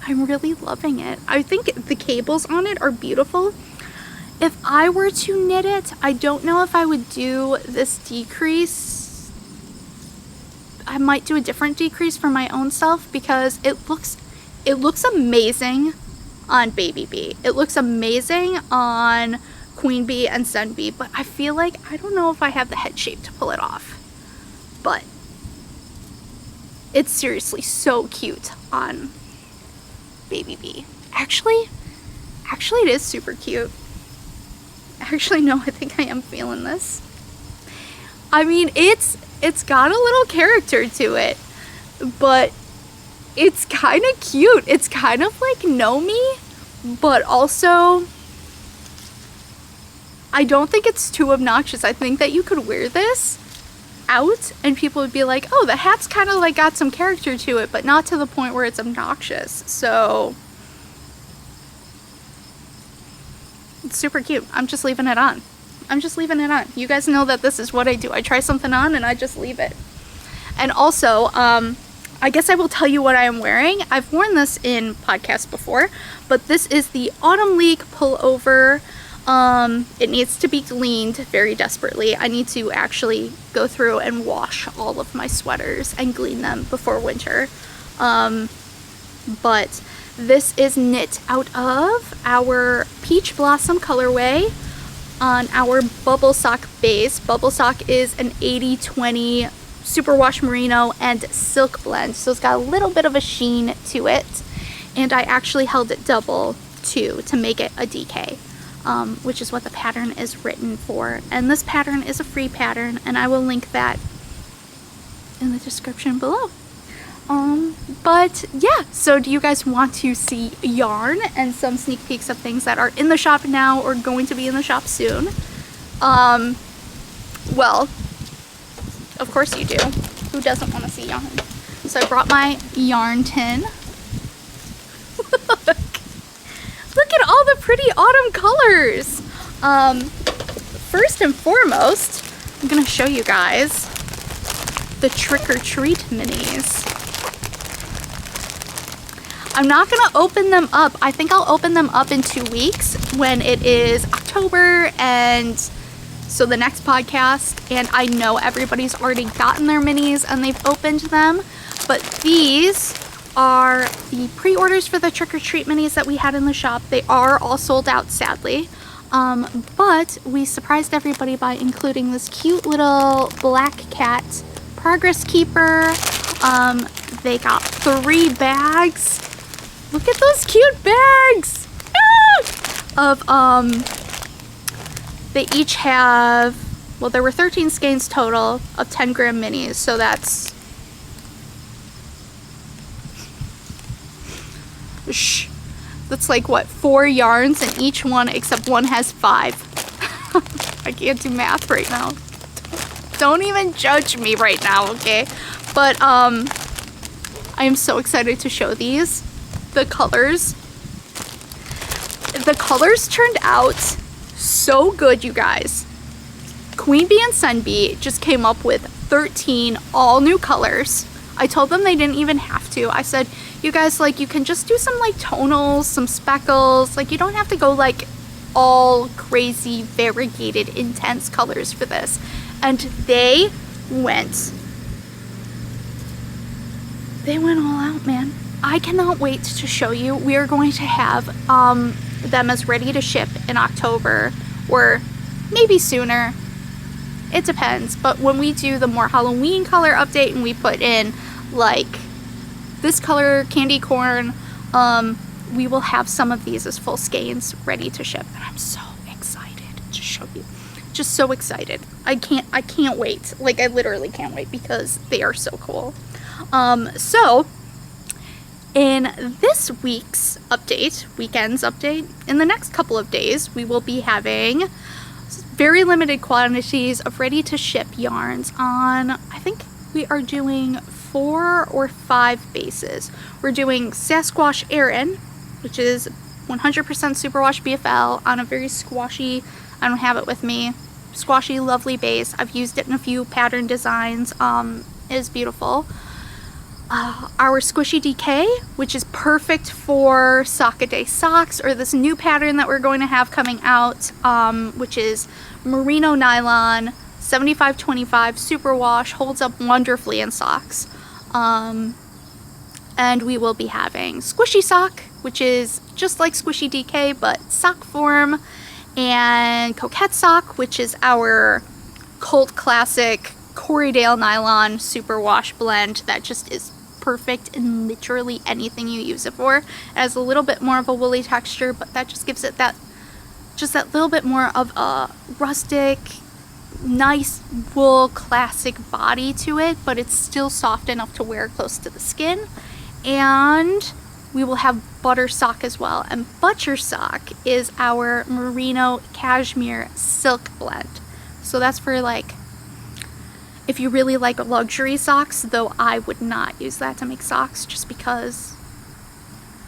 I'm really loving it. I think the cables on it are beautiful. If I were to knit it, I don't know if I would do this decrease. I might do a different decrease for my own self because it looks amazing on BabyBee. It looks amazing on QueenBee and SenBee, but I feel like I don't know if I have the head shape to pull it off. But it's seriously so cute on BabyBee. Actually it is super cute. Actually, no, I think I am feeling this. I mean, it's got a little character to it, but it's kind of cute. It's kind of like gnomey, but also I don't think it's too obnoxious. I think that you could wear this out and people would be like, oh, the hat's kind of like got some character to it, but not to the point where it's obnoxious. So it's super cute. I'm just leaving it on. You guys know that this is what I do. I try something on and I just leave it. And also, I guess I will tell you what I am wearing. I've worn this in podcasts before, but this is the Autumn League pullover. It needs to be gleaned very desperately. I need to actually go through and wash all of my sweaters and glean them before winter. But this is knit out of our Peach Blossom colorway on our Bubble Sock base. Bubble Sock is an 80/20 superwash merino and silk blend, so it's got a little bit of a sheen to it, and I actually held it double too to make it a DK. Which is what the pattern is written for. And this pattern is a free pattern, and I will link that in the description below. But yeah, so do you guys want to see yarn and some sneak peeks of things that are in the shop now or going to be in the shop soon? Well, of course you do. Who doesn't want to see yarn? So I brought my yarn tin. pretty autumn colors. First and foremost, I'm gonna show you guys the Trick or Treat minis. I'm not gonna open them up. I think I'll open them up in 2 weeks when it is October, and so the next podcast, and I know everybody's already gotten their minis and they've opened them, but these are the pre-orders for the Trick or Treat minis that we had in the shop. They are all sold out, sadly, but we surprised everybody by including this cute little black cat progress keeper. They got 3 bags. Look at those cute bags! They each have, well, there were 13 skeins total of 10 gram minis, so that's like what, 4 yarns in each one, except one has 5. I can't do math right now. Don't even judge me right now, okay? But I am so excited to show these. The colors turned out so good, you guys. QueenBee and SenBee just came up with 13 all new colors. I told them they didn't even have to. I said, you guys, like, you can just do some like tonals, some speckles, like you don't have to go like all crazy variegated intense colors for this. And they went all out, man. I cannot wait to show you. We are going to have them as ready to ship in October, or maybe sooner. It depends. But when we do the more Halloween color update and we put in like this color, candy corn, we will have some of these as full skeins ready to ship. And I'm so excited to show you. Just so excited. I can't wait. Like, I literally can't wait because they are so cool. So in this week's update, weekend's update, in the next couple of days, we will be having very limited quantities of ready to ship yarns on, I think we are doing 4 or 5 bases. We're doing Sasquatch Erin, which is 100% superwash BFL on a very squashy, I don't have it with me, squashy, lovely base. I've used it in a few pattern designs. It is beautiful. Our Squishy DK, which is perfect for Sock a Day socks, or this new pattern that we're going to have coming out, which is merino nylon, 75-25 superwash, holds up wonderfully in socks. And we will be having Squishy Sock, which is just like Squishy DK but sock form, and Coquette Sock, which is our cult classic Corriedale nylon superwash blend that just is perfect in literally anything you use it for. It has a little bit more of a woolly texture, but that just gives it that little bit more of a rustic, nice wool classic body to it, but it's still soft enough to wear close to the skin. And we will have Butter Sock as well, and Butter Sock is our merino cashmere silk blend. So that's for like, if you really like luxury socks, though I would not use that to make socks just because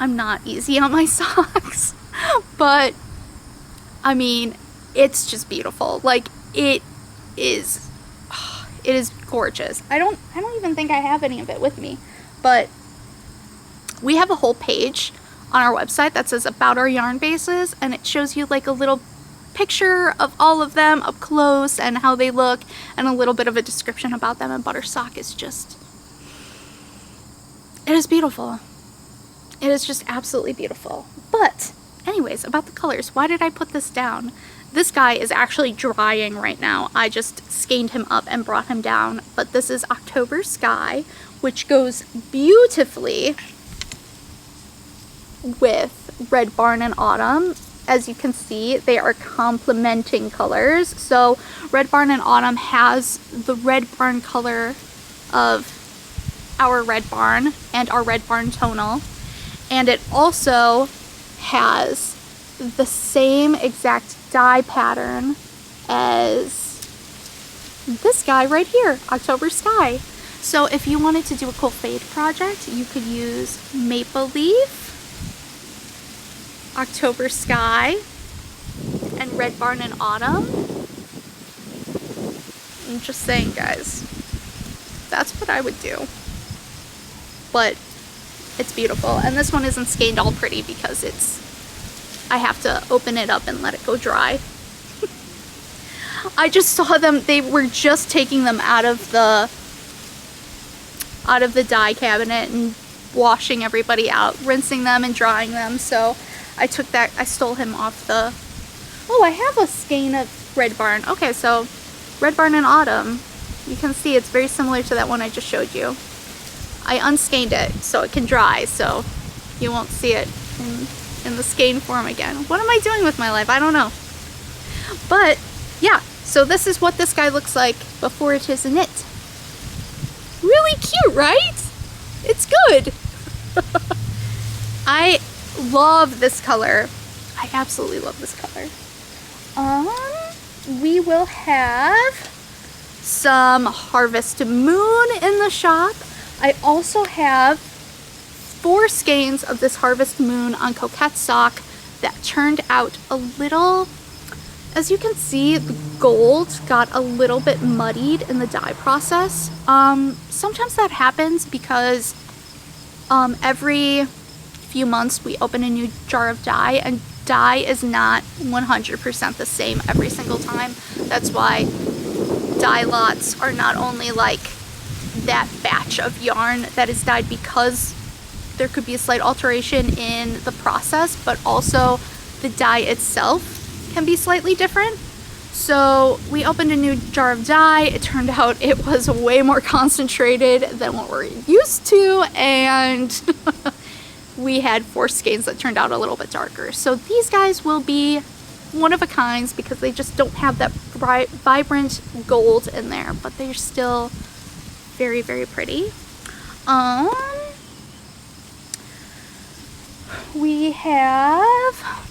I'm not easy on my socks. But I mean, it's just beautiful. Like, it is gorgeous. I don't even think I have any of it with me, but we have a whole page on our website that says about our yarn bases, and it shows you like a little picture of all of them up close and how they look, and a little bit of a description about them. And Butter Sock is just, it is beautiful. It is just absolutely beautiful. But anyways, about the colors, why did I put this down? This guy is actually drying right now. I just skeined him up and brought him down. But this is October Sky, which goes beautifully with Red Barn and Autumn. As you can see, they are complementing colors. So Red Barn and Autumn has the Red Barn color of our Red Barn and our Red Barn tonal. And it also has the same exact dye pattern as this guy right here, October Sky. So if you wanted to do a cool fade project, you could use Maple Leaf October Sky, and Red Barn in Autumn. I'm just saying, guys, that's what I would do. But it's beautiful, and this one isn't skeined all pretty because I have to open it up and let it go dry. I just saw them, they were just taking them out of the dye cabinet and washing everybody out, rinsing them and drying them. So I took that, I stole him off the, oh, I have a skein of Red Barn. Okay, so Red Barn in Autumn, you can see it's very similar to that one I just showed you. I unskeined it so it can dry, so you won't see it in the skein form again. What am I doing with my life? I don't know. But yeah, so this is what this guy looks like before it is knit. Really cute, right? It's good. I love this color. I absolutely love this color. We will have some Harvest Moon in the shop. I also have 4 skeins of this Harvest Moon on Coquette Sock that turned out a little, as you can see, the gold got a little bit muddied in the dye process. Sometimes that happens because every few months we open a new jar of dye, and dye is not 100% the same every single time. That's why dye lots are not only like that batch of yarn that is dyed, because there could be a slight alteration in the process, but also the dye itself can be slightly different. So we opened a new jar of dye. It turned out it was way more concentrated than what we're used to, and we had 4 skeins that turned out a little bit darker. So these guys will be one of a kinds because they just don't have that bright, vibrant gold in there, but they're still very, very pretty. We have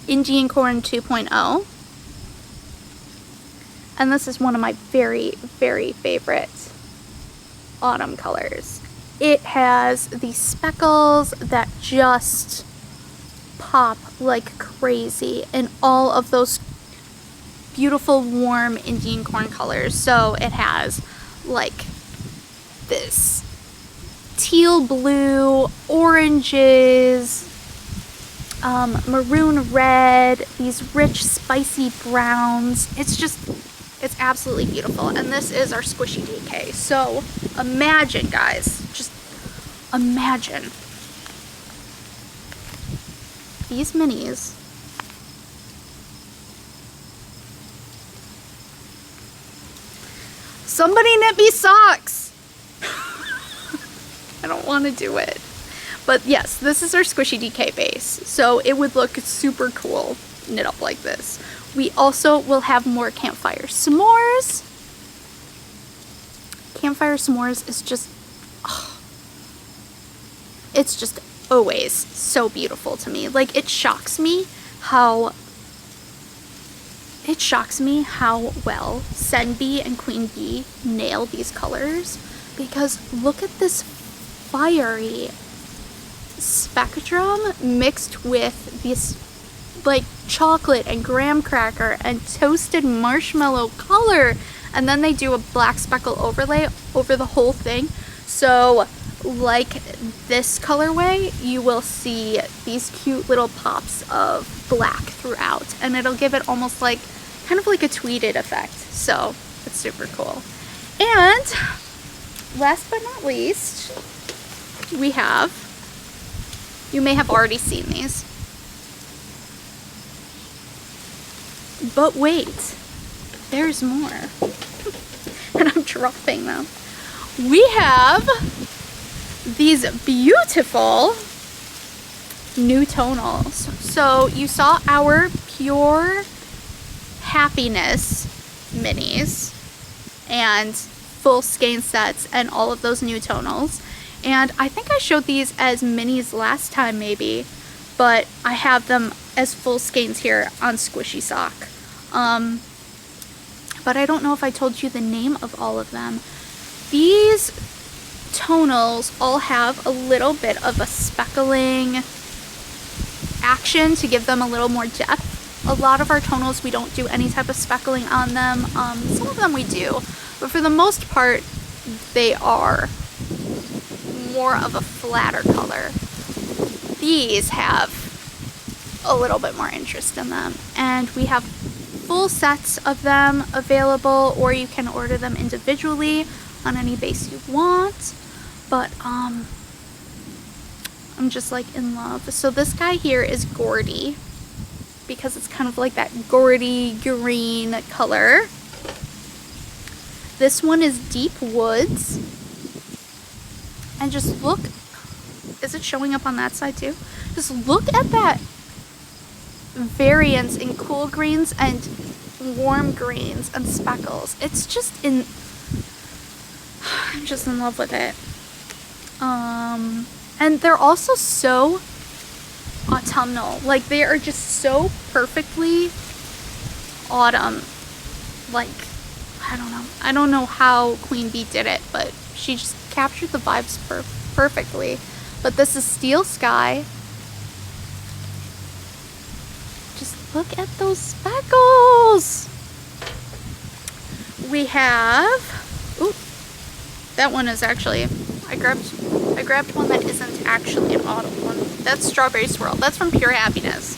Indian Corn 2.0, and this is one of my very, very favorite autumn colors. It has these speckles that just pop like crazy in all of those beautiful warm Indian corn colors. So it has like this teal blue, oranges, maroon red, these rich spicy browns. It's absolutely beautiful, and this is our squishy DK. So imagine, guys, just imagine these minis somebody knit me socks. I don't want to do it. But yes, this is our squishy DK base. So it would look super cool knit up like this. We also will have more Campfire S'mores. Campfire S'mores is just, oh, it's just always so beautiful to me. Like, it shocks me how well SenBee and QueenBee nail these colors, because look at this fiery spectrum mixed with this like chocolate and graham cracker and toasted marshmallow color, and then they do a black speckle overlay over the whole thing. So like this colorway, you will see these cute little pops of black throughout, and it'll give it almost like kind of like a tweeded effect. So it's super cool. And last but not least, we have, you may have already seen these, but wait, there's more. And I'm dropping them. We have these beautiful new tonals. So you saw our Pure Happiness minis and full skein sets and all of those new tonals. And I think I showed these as minis last time maybe, but I have them as full skeins here on Squishy Sock. But I don't know if I told you the name of all of them. These tonals all have a little bit of a speckling action to give them a little more depth. A lot of our tonals, we don't do any type of speckling on them. Some of them we do, but for the most part, they are more of a flatter color. These have a little bit more interest in them, and we have full sets of them available, or you can order them individually on any base you want. But I'm just like in love. So this guy here is Gordy, because it's kind of like that Gordy green color. This one is Deep Woods, and just look, is it showing up on that side too? Just look at that variance in cool greens and warm greens and speckles. It's just I'm just in love with it. And they're also so autumnal. Like, they are just so perfectly autumn. Like, I don't know how QueenBee did it, but she just captured the vibes perfectly. But this is Steel Sky. Just look at those speckles. We have, ooh, that one is actually, I grabbed one that isn't actually an autumn one. That's Strawberry Swirl. That's from Pure Happiness.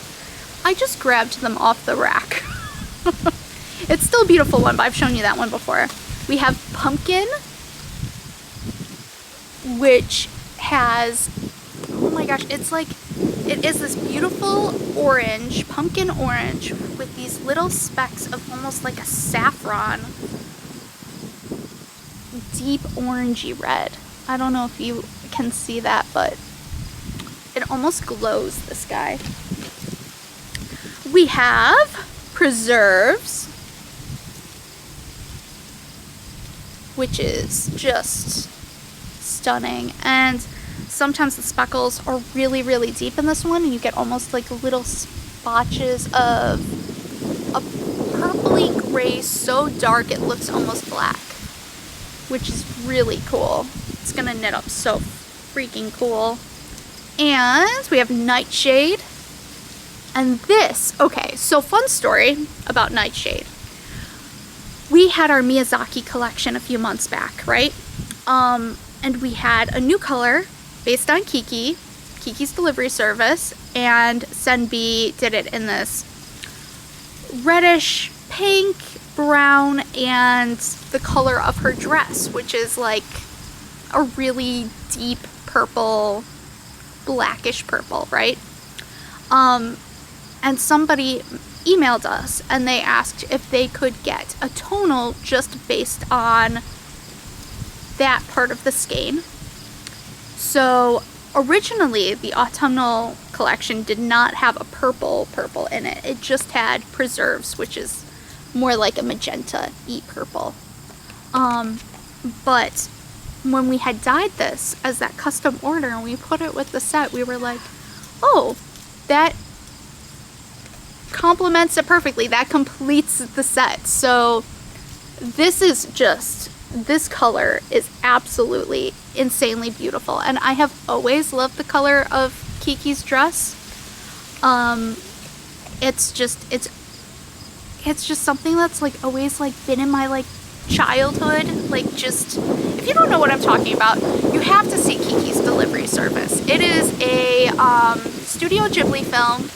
I just grabbed them off the rack. It's still a beautiful one, but I've shown you that one before. We have Pumpkin, which has, oh my gosh, it's like, it is this beautiful orange, pumpkin orange, with these little specks of almost like a saffron, deep orangey red. I don't know if you can see that, but it almost glows, this guy. We have Preserves, which is just stunning. And sometimes the speckles are really, really deep in this one, and you get almost like little spotches of a purpley gray, so dark it looks almost black, which is really cool. It's gonna knit up so freaking cool. And we have Nightshade. And this, okay, so fun story about Nightshade. We had our Miyazaki collection a few months back, right? And we had a new color based on Kiki's delivery service, and SenBee did it in this reddish pink, brown, and the color of her dress, which is like a really deep purple, blackish purple, right? And somebody emailed us and they asked if they could get a tonal just based on that part of the skein. So originally the autumnal collection did not have a purple in it. It just had Preserves, which is more like a magenta-y purple. But when we had dyed this as that custom order and we put it with the set, we were like, oh, that complements it perfectly. That completes the set. So this is just, this color is absolutely insanely beautiful, and I have always loved the color of Kiki's dress. It's just something that's like always like been in my like childhood. Like, just, if you don't know what I'm talking about, you have to see Kiki's delivery service. It is a Studio Ghibli film,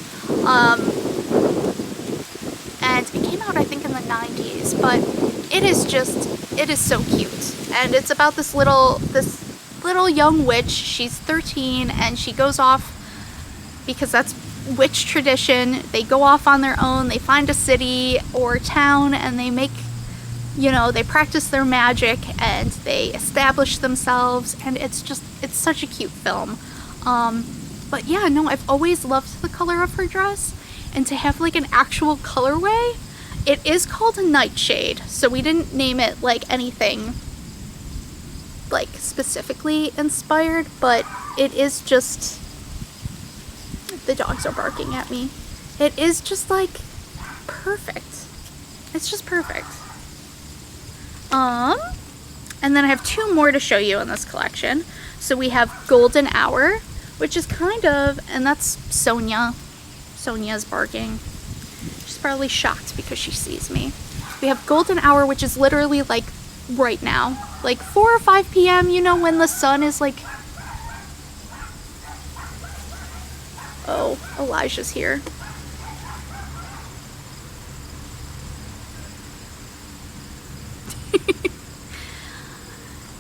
and it came out I think in the 90s, but it is so cute. And it's about this little young witch. She's 13 and she goes off, because that's witch tradition. They go off on their own, they find a city or town, and they make, you know, they practice their magic and they establish themselves, and it's such a cute film. But yeah, no, I've always loved the color of her dress, and to have like an actual colorway. It is called a Nightshade, so we didn't name it like anything like specifically inspired, but it is just, the dogs are barking at me. It is just like perfect. It's just perfect. And then I have two more to show you in this collection. So we have Golden Hour, which is kind of, and that's Sonia. Sonia's barking. She's probably shocked because she sees me. We have golden hour, which is literally like right now. Like 4 or 5 p.m., you know, when the sun is like... Oh, Elijah's here.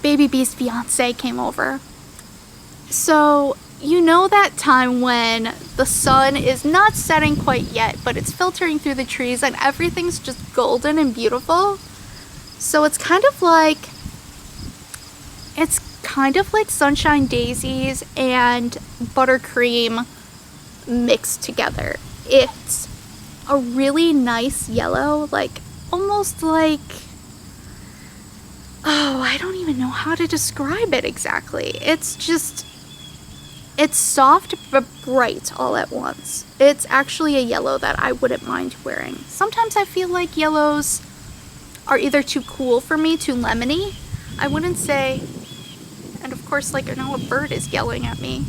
BabyBee's fiance came over. So, you know that time when the sun is not setting quite yet, but it's filtering through the trees and everything's just golden and beautiful? So it's kind of like sunshine daisies and buttercream mixed together. It's a really nice yellow, like almost like, oh, I don't even know how to describe it exactly. It's just, it's soft but bright all at once. It's actually a yellow that I wouldn't mind wearing. Sometimes I feel like yellows are either too cool for me, too lemony. I wouldn't say, and of course, like, I know a bird is yelling at me.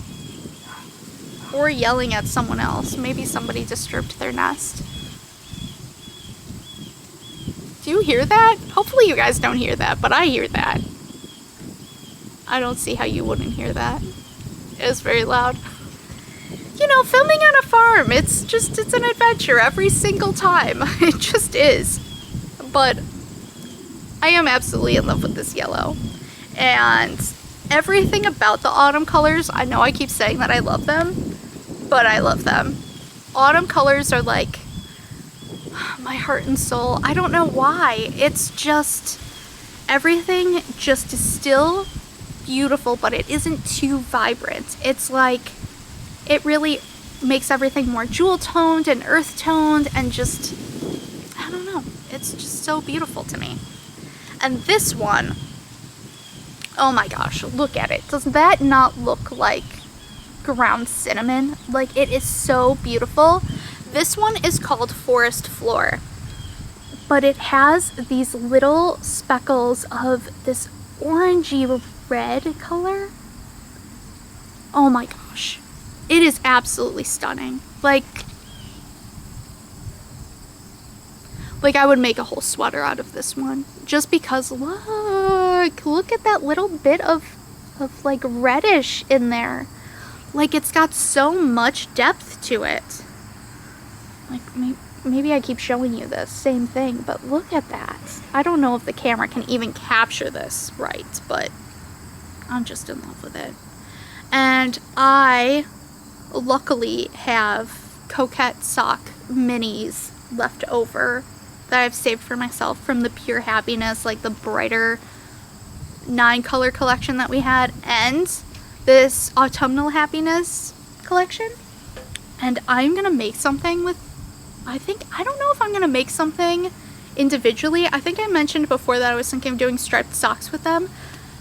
Or yelling at someone else. Maybe somebody disturbed their nest. Do you hear that? Hopefully you guys don't hear that, but I hear that. I don't see how you wouldn't hear that. It is very loud. You know, filming on a farm, it's an adventure every single time. It just is. But I am absolutely in love with this yellow. And everything about the autumn colors, I know I keep saying that I love them, but I love them. Autumn colors are like my heart and soul. I don't know why. It's just, everything just is still beautiful, but it isn't too vibrant. It's like, it really makes everything more jewel toned and earth toned and just, I don't know. It's just so beautiful to me. And this one, oh my gosh, look at it. Does that not look like ground cinnamon? Like, it is so beautiful. This one is called Forest Floor, but it has these little speckles of this orangey red color. Oh my gosh. It is absolutely stunning. Like I would make a whole sweater out of this one. Just because, look at that little bit of like reddish in there. Like, it's got so much depth to it. Like, maybe I keep showing you this same thing, but look at that. I don't know if the camera can even capture this right, but I'm just in love with it. And I luckily have Coquette sock minis left over that I've saved for myself from the Pure Happiness, like the brighter 9-color collection that we had, and this Autumnal Happiness collection. And I'm gonna make something with, I don't know if I'm gonna make something individually. I think I mentioned before that I was thinking of doing striped socks with them,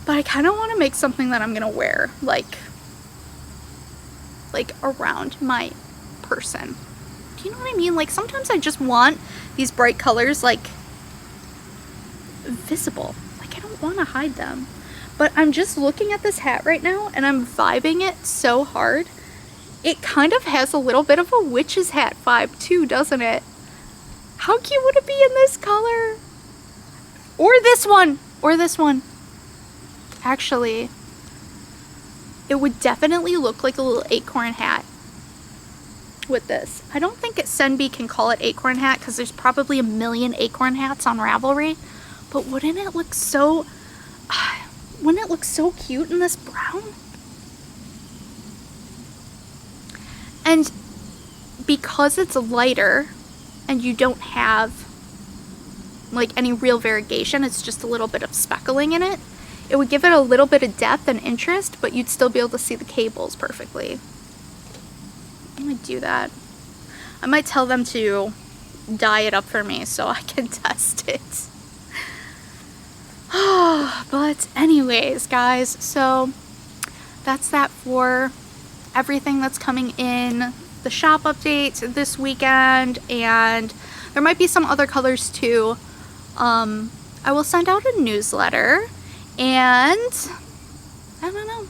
but I kind of want to make something that I'm gonna wear like around my person. Do you know what I mean? Like, sometimes I just want these bright colors like visible. Like, I don't want to hide them. But I'm just looking at this hat right now and I'm vibing it so hard. It kind of has a little bit of a witch's hat vibe too, doesn't it? How cute would it be in this color? Or this one. Or this one. Actually, it would definitely look like a little acorn hat with this. I don't think SenBee can call it acorn hat because there's probably a million acorn hats on Ravelry. But wouldn't it look so cute in this brown? And because it's lighter and you don't have like any real variegation, it's just a little bit of speckling in it, it would give it a little bit of depth and interest, but you'd still be able to see the cables perfectly. I'm gonna do that. I might tell them to dye it up for me so I can test it. But anyways, guys, so that's that for everything that's coming in the shop update this weekend, and there might be some other colors too. I will send out a newsletter, and I don't know,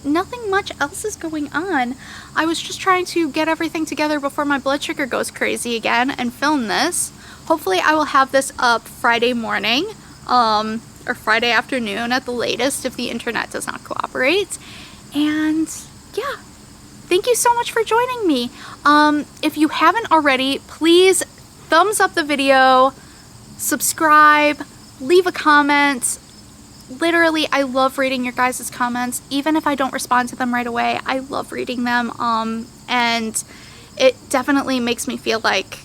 nothing much else is going on. I was just trying to get everything together before my blood sugar goes crazy again and film this. Hopefully I will have this up Friday morning, or Friday afternoon at the latest if the internet does not cooperate. And yeah, thank you so much for joining me. If you haven't already, please thumbs up the video, subscribe, leave a comment. Literally, I love reading your guys' comments. Even if I don't respond to them right away, I love reading them. And it definitely makes me feel like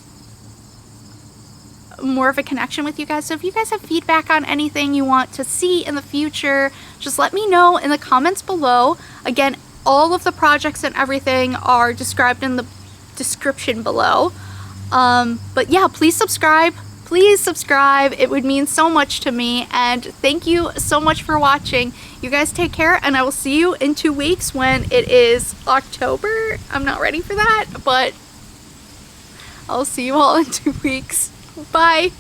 more of a connection with you guys. So if you guys have feedback on anything you want to see in the future, just let me know in the comments below. Again, all of the projects and everything are described in the description below. But yeah, please subscribe. Please subscribe. It would mean so much to me. And thank you so much for watching. You guys take care, and I will see you in 2 weeks when it is October. I'm not ready for that, but I'll see you all in 2 weeks. Bye.